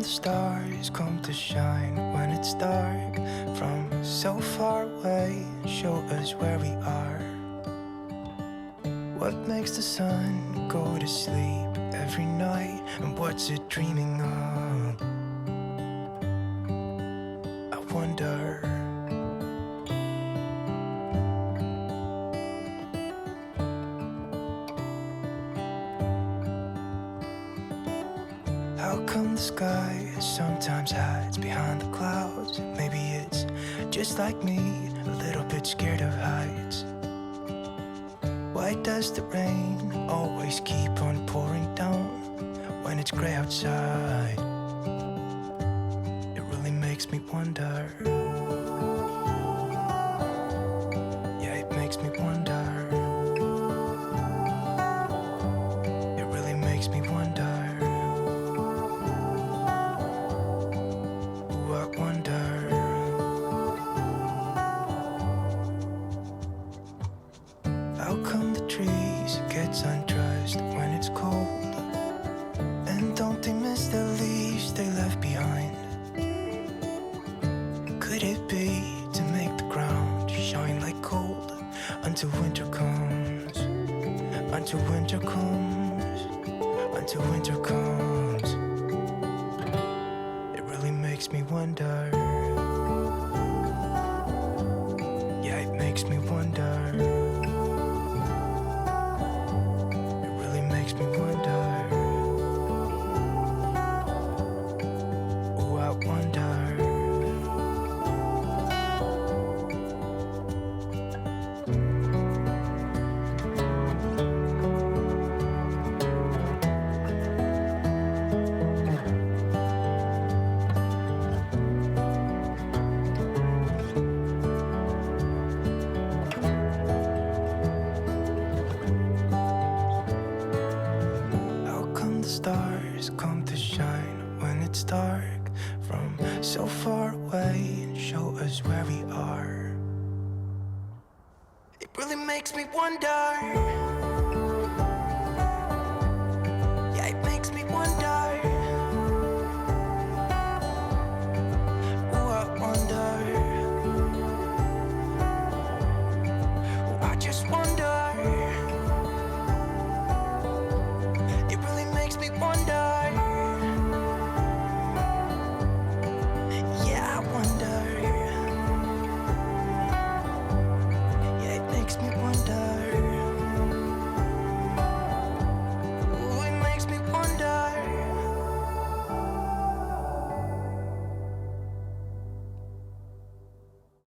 the stars come to shine when it's dark from so far away and show us where we are? What makes the sun go to sleep every night, and what's it dreaming of? I wonder. How come the sky sometimes hides behind the clouds? Maybe it's just like me, a little bit scared of heights. Why does the rain always keep on pouring down when it's gray outside? It really makes me wonder. Yeah, it makes me wonder. It really makes me wonder. I wonder. How come the trees get undressed when it's cold? And don't they miss the leaves they left behind? Could it be to make the ground shine like gold until winter comes? Until winter comes. Until winter comes. Makes me wonder. Yeah, it makes me wonder. It really makes me wonder. Oh, I wonder. Stars come to shine when it's dark from so far away and show us where we are. It really makes me wonder.